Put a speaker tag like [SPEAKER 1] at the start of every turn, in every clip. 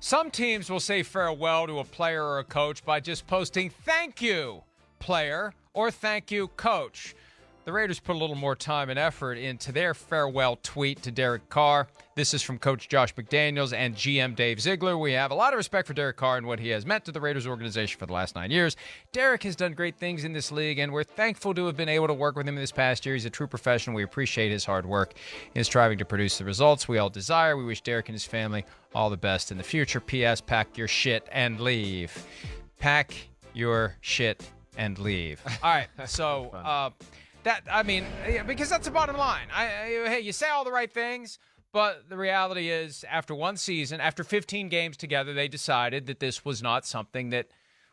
[SPEAKER 1] Some teams will say farewell to a player or a coach by just posting "thank you, player" or "thank you, coach." The Raiders put a little more time and effort into their farewell tweet to Derek Carr. This is from Coach Josh McDaniels and GM Dave Ziegler. We have a lot of respect for Derek Carr and what he has meant to the Raiders organization for the last 9 years. Derek has done great things in this league, and we're thankful to have been able to work with him this past year. He's a true professional. We appreciate his hard work in striving to produce the results we all desire. We wish Derek and his family all the best in the future. P.S. Pack your shit and leave. Pack your shit and leave. All right, so... because that's the bottom line. Hey, you say all the right things, but the reality is after one season, after 15 games together, they decided that this was not something that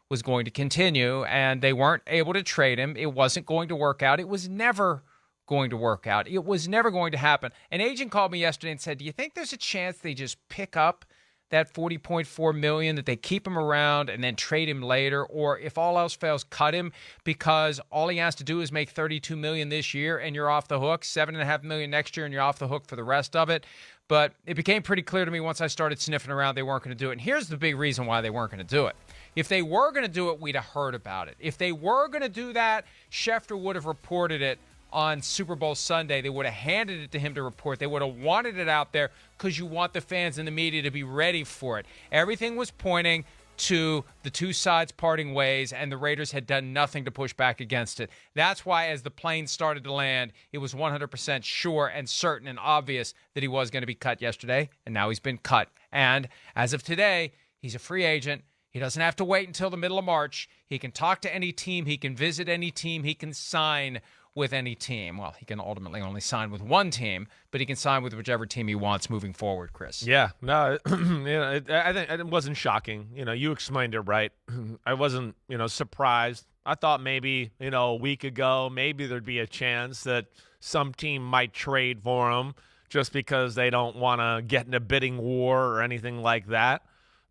[SPEAKER 1] was going to continue, and they weren't able to trade him. It wasn't going to work out. It was never going to work out. It was never going to happen. An agent called me yesterday and said, do you think there's a chance they just pick up that $40.4 million, that they keep him around and then trade him later, or if all else fails, cut him because all he has to do is make $32 million this year and you're off the hook, $7.5 million next year and you're off the hook for the rest of it? But it became pretty clear to me once I started sniffing around they weren't going to do it. And here's the big reason why they weren't going to do it. If they were going to do it, we'd have heard about it. If they were going to do that, Schefter would have reported it on Super Bowl Sunday. They would have handed it to him to report. They would have wanted it out there because you want the fans and the media to be ready for it. Everything was pointing to the two sides parting ways, and the Raiders had done nothing to push back against it. That's why as the plane started to land, it was 100% sure and certain and obvious that he was going to be cut yesterday, and now he's been cut. And as of today, he's a free agent. He doesn't have to wait until the middle of March. He can talk to any team. He can visit any team. He can sign with any team. Well, he can ultimately only sign with one team, but he can sign with whichever team he wants moving forward, Chris.
[SPEAKER 2] Yeah, no, I think it wasn't shocking. You explained it right. I wasn't, surprised. I thought maybe, a week ago, maybe there'd be a chance that some team might trade for him just because they don't want to get in a bidding war or anything like that.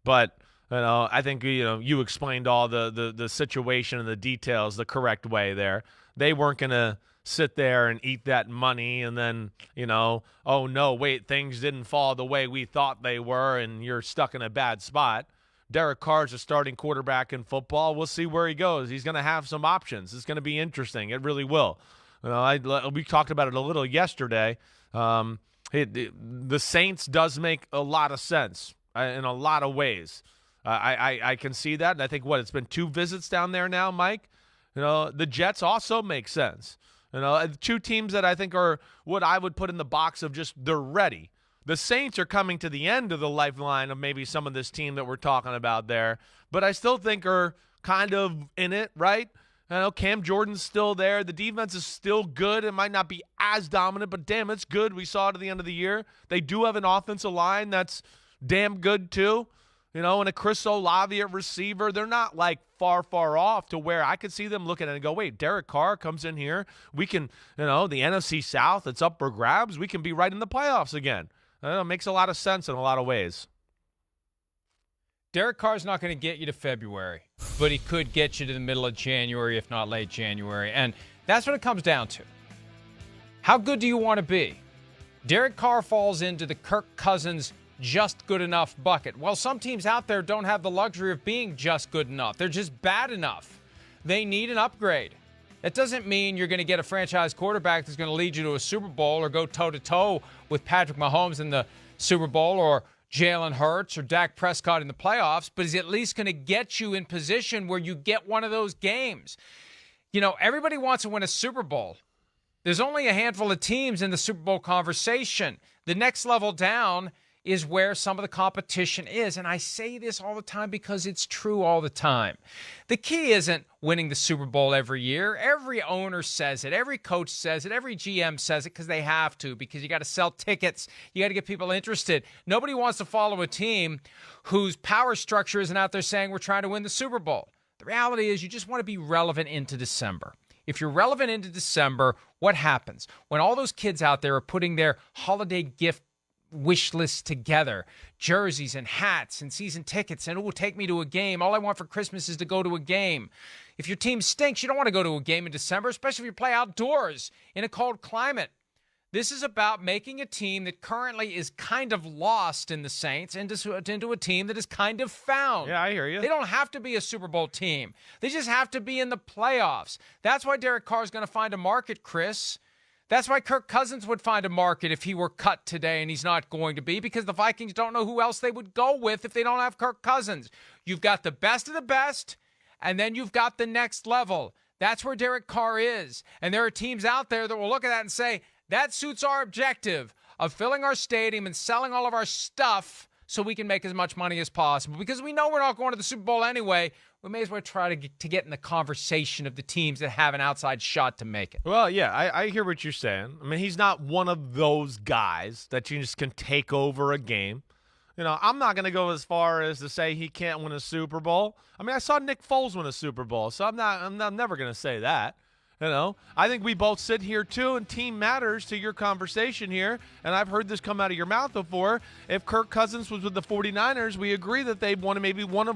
[SPEAKER 2] But, I think, you explained all the situation and the details the correct way there. They weren't going to sit there and eat that money and then, oh, no, wait, things didn't fall the way we thought they were and you're stuck in a bad spot. Derek Carr's a starting quarterback in football. We'll see where he goes. He's going to have some options. It's going to be interesting. It really will. We talked about it a little yesterday. The Saints does make a lot of sense in a lot of ways. I can see that. And I think, it's been 2 visits down there now, Mike? The Jets also make sense. Two teams that I think are what I would put in the box of just they're ready. The Saints are coming to the end of the lifeline of maybe some of this team that we're talking about there, but I still think are kind of in it, right? Cam Jordan's still there. The defense is still good. It might not be as dominant, but damn, it's good. We saw it at the end of the year. They do have an offensive line that's damn good too. And a Chris Olave at receiver, they're not like far off to where I could see them looking at it and go, wait, Derek Carr comes in here. We can, the NFC South, it's up for grabs. We can be right in the playoffs again. It makes a lot of sense in a lot of ways.
[SPEAKER 1] Derek Carr's not going to get you to February, but he could get you to the middle of January, if not late January. And that's what it comes down to. How good do you want to be? Derek Carr falls into the Kirk Cousins just good enough bucket. Well, some teams out there don't have the luxury of being just good enough. They're just bad enough. They need an upgrade. That doesn't mean you're going to get a franchise quarterback that's going to lead you to a Super Bowl or go toe-to-toe with Patrick Mahomes in the Super Bowl or Jalen Hurts or Dak Prescott in the playoffs, but he's at least going to get you in position where you get one of those games. Everybody wants to win a Super Bowl. There's only a handful of teams in the Super Bowl conversation. The next level down is where some of the competition is. And I say this all the time because it's true all the time. The key isn't winning the Super Bowl every year. Every owner says it. Every coach says it. Every GM says it because they have to, because you got to sell tickets. You got to get people interested. Nobody wants to follow a team whose power structure isn't out there saying we're trying to win the Super Bowl. The reality is you just want to be relevant into December. If you're relevant into December, what happens? When all those kids out there are putting their holiday gift wish list together, jerseys and hats and season tickets, and take me to a game. All I want for Christmas is to go to a game. If your team stinks, you don't want to go to a game in December, especially if you play outdoors in a cold climate. This is about making a team that currently is kind of lost in the Saints into a team that is kind of found.
[SPEAKER 2] Yeah, I hear you.
[SPEAKER 1] They don't have to be a Super Bowl team. They just have to be in the playoffs. That's why Derek Carr is going to find a market, Chris. That's why Kirk Cousins would find a market if he were cut today, and he's not going to be, because the Vikings don't know who else they would go with if they don't have Kirk Cousins. You've got the best of the best, and then you've got the next level. That's where Derek Carr is. And there are teams out there that will look at that and say, that suits our objective of filling our stadium and selling all of our stuff so we can make as much money as possible. Because we know we're not going to the Super Bowl anyway, we may as well try to get in the conversation of the teams that have an outside shot to make it.
[SPEAKER 2] Well, yeah, I hear what you're saying. I mean, he's not one of those guys that you just can take over a game. You know, I'm not going to go as far as to say he can't win a Super Bowl. I mean, I saw Nick Foles win a Super Bowl, so I'm never going to say that. You know, I think we both sit here, too, and team matters to your conversation here, and I've heard this come out of your mouth before. If Kirk Cousins was with the 49ers, we agree that they've won maybe one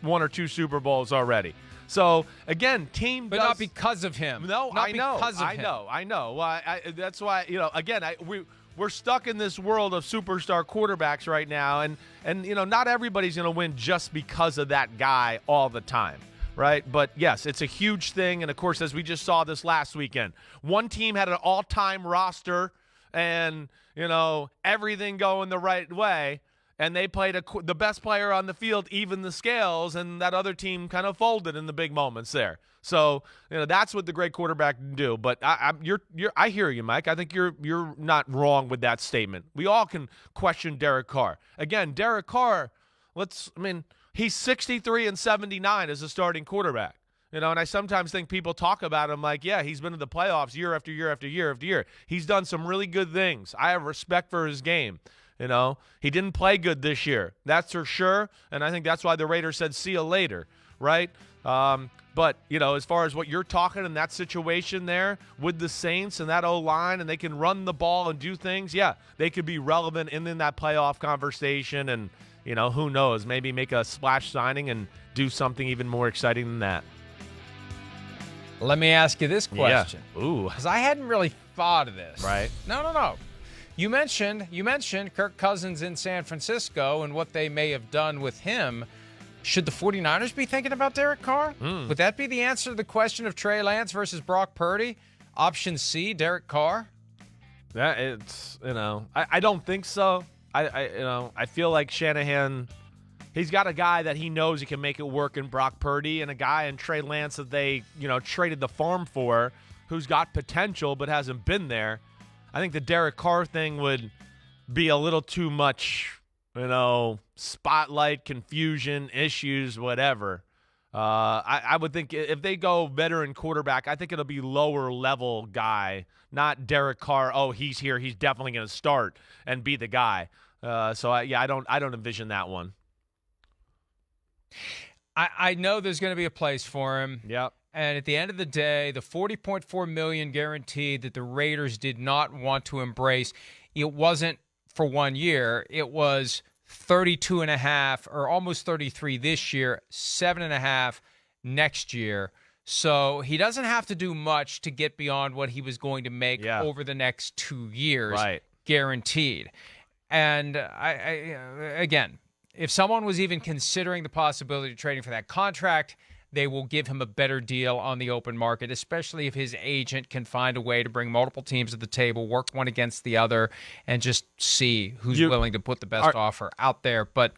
[SPEAKER 2] or two Super Bowls already. So, again, team
[SPEAKER 1] But not because of him.
[SPEAKER 2] No,
[SPEAKER 1] not
[SPEAKER 2] I know.
[SPEAKER 1] Because of
[SPEAKER 2] I
[SPEAKER 1] him.
[SPEAKER 2] know. I know. Well, that's why, you know, again, we're stuck in this world of superstar quarterbacks right now, and you know, not everybody's going to win just because of that guy all the time. Right? But, yes, it's a huge thing. And, of course, as we just saw this last weekend, one team had an all-time roster and, you know, everything going the right way, and they played the best player on the field, even the scales, and that other team kind of folded in the big moments there. So, you know, that's what the great quarterback can do. But I hear you, Mike. I think you're not wrong with that statement. We all can question Derek Carr. Again, Derek Carr, he's 63 and 79 as a starting quarterback. You know, and I sometimes think people talk about him like, yeah, he's been in the playoffs year after year after year after year. He's done some really good things. I have respect for his game. You know, he didn't play good this year. That's for sure. And I think that's why the Raiders said, see you later, right? But, you know, as far as what you're talking in that situation there with the Saints and that O-line, and they can run the ball and do things, yeah, they could be relevant in that playoff conversation. And, you know, who knows, maybe make a splash signing and do something even more exciting than that.
[SPEAKER 1] Let me ask you this question.
[SPEAKER 2] Yeah. Ooh.
[SPEAKER 1] Because I hadn't really thought of this.
[SPEAKER 2] Right.
[SPEAKER 1] No. You mentioned Kirk Cousins in San Francisco and what they may have done with him. Should the 49ers be thinking about Derek Carr? Would that be the answer to the question of Trey Lance versus Brock Purdy? Option C, Derek Carr?
[SPEAKER 2] Yeah, it's, you know, I don't think so. I feel like Shanahan, he's got a guy that he knows he can make it work in Brock Purdy, and a guy in Trey Lance that they, you know, traded the farm for, who's got potential but hasn't been there. I think the Derek Carr thing would be a little too much, you know, spotlight, confusion, issues, whatever. I would think if they go veteran quarterback, I think it'll be lower level guy, not Derek Carr. Oh, he's here. He's definitely going to start and be the guy. I don't envision that one.
[SPEAKER 1] I know there's going to be a place for him.
[SPEAKER 2] Yep.
[SPEAKER 1] And at the end of the day, the $40.4 million guaranteed that the Raiders did not want to embrace, it wasn't for 1 year. It was 32.5 or almost 33 this year, 7.5 next year. So he doesn't have to do much to get beyond what he was going to make over the next 2 years, guaranteed. And again, if someone was even considering the possibility of trading for that contract, they will give him a better deal on the open market, especially if his agent can find a way to bring multiple teams to the table, work one against the other, and just see who's willing to put the best offer out there. But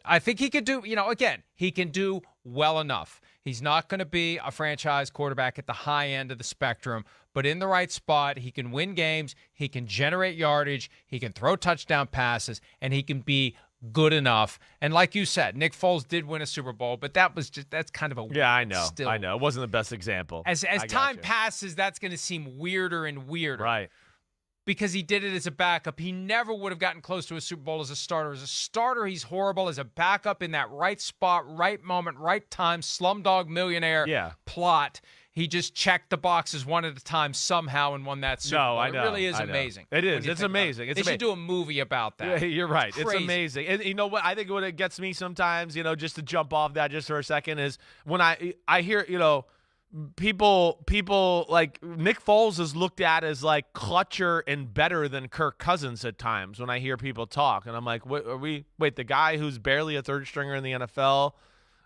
[SPEAKER 1] I think he could do, you know, again, he can do well enough. He's not going to be a franchise quarterback at the high end of the spectrum, but in the right spot, he can win games, he can generate yardage, he can throw touchdown passes, and he can be good enough. And like you said, Nick Foles did win a Super Bowl, but that's kind of a
[SPEAKER 2] I know. It wasn't the best example.
[SPEAKER 1] As time passes, that's going to seem weirder and weirder.
[SPEAKER 2] Right.
[SPEAKER 1] Because he did it as a backup. He never would have gotten close to a Super Bowl as a starter. As a starter, he's horrible. As a backup, in that right spot, right moment, right time, Slumdog Millionaire plot, he just checked the boxes one at a time somehow and won that Super Bowl.
[SPEAKER 2] I know.
[SPEAKER 1] It really is amazing.
[SPEAKER 2] It is. It's amazing.
[SPEAKER 1] They should do a movie about that.
[SPEAKER 2] Yeah, you're right.
[SPEAKER 1] It's
[SPEAKER 2] it's amazing. And you know what? I think what it gets me sometimes, you know, just to jump off that just for a second, is when I hear, you know, people like Nick Foles is looked at as like clutcher and better than Kirk Cousins at times when I hear people talk, and I'm like, wait, the guy who's barely a third stringer in the NFL,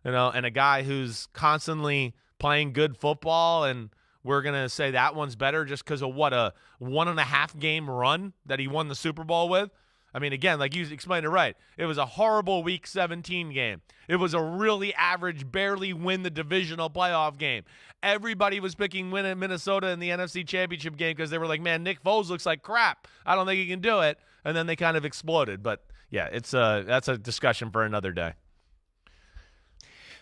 [SPEAKER 2] and a guy who's constantly playing good football, and we're gonna say that one's better just because of what, a 1.5 game run that he won the Super Bowl with? I mean, again, like you explained it right. It was a horrible Week 17 game. It was a really average, barely win the divisional playoff game. Everybody was picking win in Minnesota in the NFC Championship game because they were like, man, Nick Foles looks like crap. I don't think he can do it. And then they kind of exploded. But, yeah, that's a discussion for another day.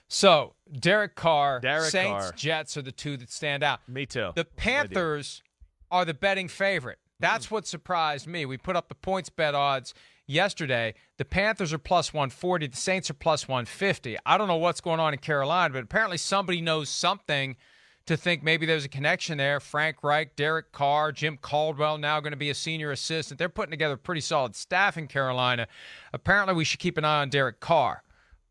[SPEAKER 1] So, Derek Carr, Saints, Jets are the two that stand out.
[SPEAKER 2] Me too.
[SPEAKER 1] The Panthers are the betting favorite. That's what surprised me. We put up the points bet odds yesterday. The Panthers are plus 140. The Saints are plus 150. I don't know what's going on in Carolina, but apparently somebody knows something to think maybe there's a connection there. Frank Reich, Derek Carr, Jim Caldwell now going to be a senior assistant. They're putting together a pretty solid staff in Carolina. Apparently we should keep an eye on Derek Carr.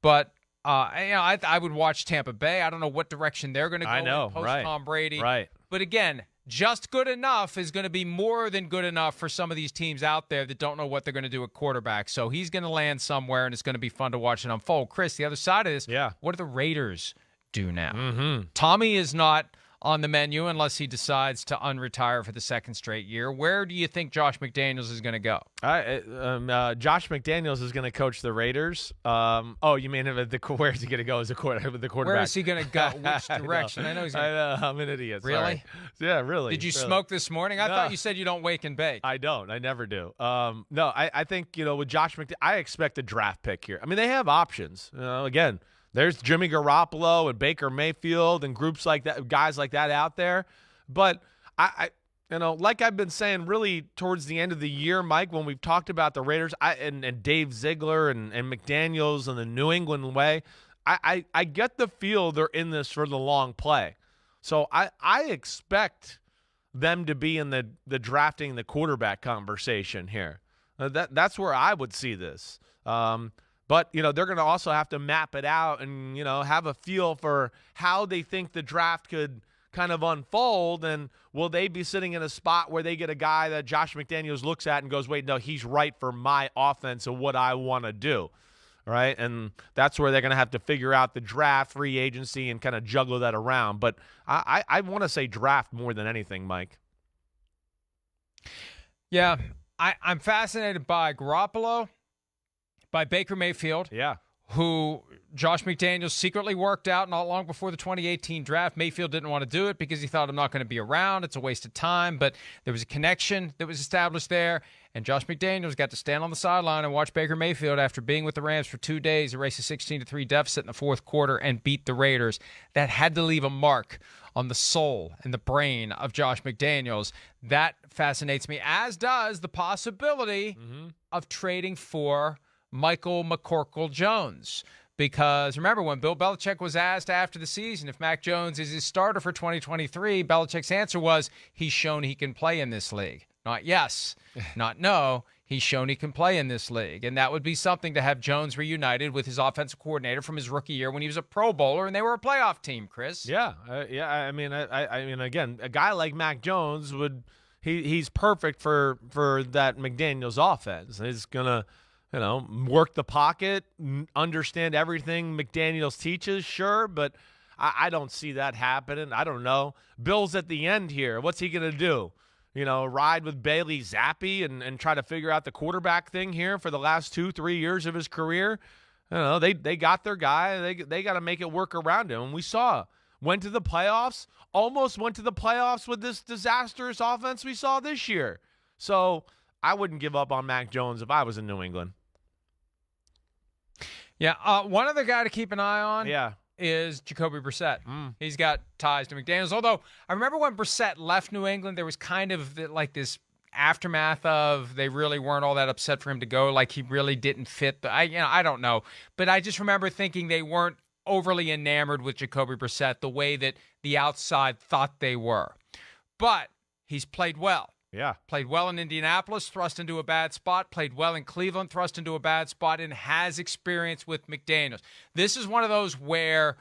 [SPEAKER 1] But I would watch Tampa Bay. I don't know what direction they're going to go in post Tom Brady.
[SPEAKER 2] Right.
[SPEAKER 1] But again, just good enough is going to be more than good enough for some of these teams out there that don't know what they're going to do at quarterback. So he's going to land somewhere, and it's going to be fun to watch it unfold. Chris, the other side of this, what do the Raiders do now?
[SPEAKER 2] Mm-hmm.
[SPEAKER 1] Tommy is not on the menu unless he decides to unretire for the second straight year. Where do you think Josh McDaniels is going to go?
[SPEAKER 2] Josh McDaniels is going to coach the Raiders. You mean where is he going to go as the quarterback?
[SPEAKER 1] Where is he going to go? Which direction? I know he's going to.
[SPEAKER 2] I'm an idiot.
[SPEAKER 1] Really?
[SPEAKER 2] Sorry. Yeah, really.
[SPEAKER 1] Did you smoke this morning? I thought you said you don't wake and bake.
[SPEAKER 2] I don't. I never do. No, I think, with Josh McDaniels, I expect a draft pick here. I mean, they have options. Again, there's Jimmy Garoppolo and Baker Mayfield and groups like that, guys like that out there. But I like I've been saying really towards the end of the year, Mike, when we've talked about the Raiders and Dave Ziegler and McDaniels and the New England way, I get the feel they're in this for the long play. So I expect them to be in the drafting the quarterback conversation here. That's where I would see this. But, they're going to also have to map it out and, have a feel for how they think the draft could kind of unfold. And will they be sitting in a spot where they get a guy that Josh McDaniels looks at and goes, wait, no, he's right for my offense and what I want to do. Right. And that's where they're going to have to figure out the draft, free agency, and kind of juggle that around. But I want to say draft more than anything, Mike.
[SPEAKER 1] Yeah, I'm fascinated by Garoppolo, by Baker Mayfield, who Josh McDaniels secretly worked out not long before the 2018 draft. Mayfield didn't want to do it because he thought, I'm not going to be around. It's a waste of time. But there was a connection that was established there, and Josh McDaniels got to stand on the sideline and watch Baker Mayfield, after being with the Rams for 2 days, erase a 16-3 deficit in the fourth quarter and beat the Raiders. That had to leave a mark on the soul and the brain of Josh McDaniels. That fascinates me, as does the possibility of trading for Michael McCorkle-Jones. Because remember, when Bill Belichick was asked after the season if Mac Jones is his starter for 2023, Belichick's answer was, he's shown he can play in this league. Not yes, not no. He's shown he can play in this league. And that would be something to have Jones reunited with his offensive coordinator from his rookie year when he was a Pro Bowler and they were a playoff team, Chris.
[SPEAKER 2] Yeah. I mean, again, a guy like Mac Jones he's perfect for that McDaniels offense. He's going to, work the pocket, understand everything McDaniels teaches, sure, but I don't see that happening. I don't know. Bill's at the end here. What's he going to do? Ride with Bailey Zappi and try to figure out the quarterback thing here for the last 2-3 years of his career? They got their guy. They got to make it work around him. And we saw, went to the playoffs, almost went to the playoffs with this disastrous offense we saw this year. So I wouldn't give up on Mac Jones if I was in New England.
[SPEAKER 1] Yeah, one other guy to keep an eye on is Jacoby Brissett. He's got ties to McDaniels. Although I remember when Brissett left New England, there was kind of like this aftermath of they really weren't all that upset for him to go. Like he really didn't fit. I don't know. But I just remember thinking they weren't overly enamored with Jacoby Brissett the way that the outside thought they were. But he's played well.
[SPEAKER 2] Yeah.
[SPEAKER 1] Played well in Indianapolis, thrust into a bad spot. Played well in Cleveland, thrust into a bad spot, and has experience with McDaniels. This is one of those where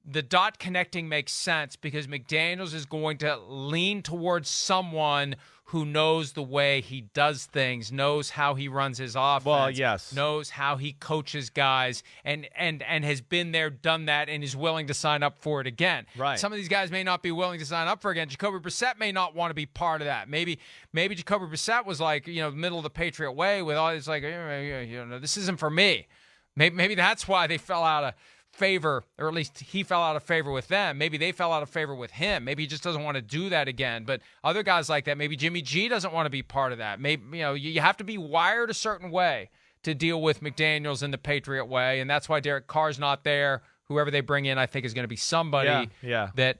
[SPEAKER 1] the dot connecting makes sense because McDaniels is going to lean towards someone who knows the way he does things, knows how he runs his offense,
[SPEAKER 2] Well, yes.
[SPEAKER 1] knows how he coaches guys, and has been there, done that, and is willing to sign up for it again.
[SPEAKER 2] Right.
[SPEAKER 1] Some of these guys may not be willing to sign up for it again. Jacoby Brissett may not want to be part of that. Maybe Jacoby Brissett was like, middle of the Patriot way with all this, like, this isn't for me. Maybe that's why they fell out of favor, or at least he fell out of favor with them. Maybe they fell out of favor with him. Maybe he just doesn't want to do that again. But other guys like that, maybe Jimmy G doesn't want to be part of that. Maybe you have to be wired a certain way to deal with McDaniels in the Patriot way, and that's why Derek Carr's not there. Whoever they bring in, I think, is going to be somebody that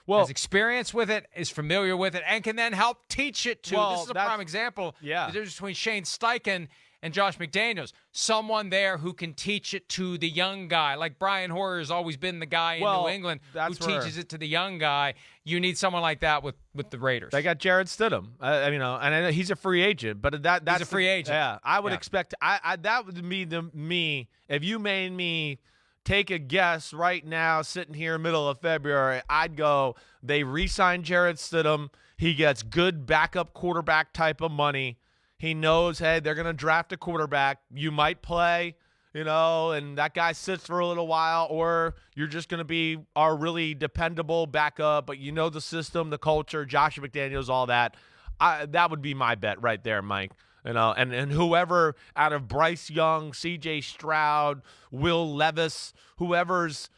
[SPEAKER 1] has experience with it, is familiar with it, and can then help teach it to. This is a prime example.
[SPEAKER 2] Yeah.
[SPEAKER 1] The difference between Shane Steichen and Josh McDaniels, someone there who can teach it to the young guy. Like Brian Hoyer has always been the guy in New England who teaches it to the young guy. You need someone like that with the Raiders.
[SPEAKER 2] They got Jared Stidham, and I know he's a free agent, but that's
[SPEAKER 1] he's a free agent.
[SPEAKER 2] Yeah, I would expect. That would be me if you made me take a guess right now, sitting here middle of February. I'd go. They re-sign Jared Stidham. He gets good backup quarterback type of money. He knows, hey, they're going to draft a quarterback. You might play, and that guy sits for a little while, or you're just going to be our really dependable backup, but you know the system, the culture, Josh McDaniels, all that. That would be my bet right there, Mike. And whoever out of Bryce Young, C.J. Stroud, Will Levis, whoever's,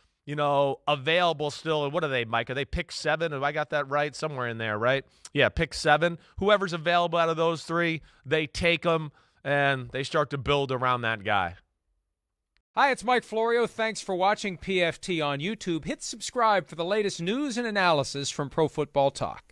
[SPEAKER 2] available still. And what are they, Mike? Are they pick 7? Have I got that right? Somewhere in there, right? Yeah, pick 7. Whoever's available out of those 3, they take them, and they start to build around that guy.
[SPEAKER 1] Hi, it's Mike Florio. Thanks for watching PFT on YouTube. Hit subscribe for the latest news and analysis from Pro Football Talk.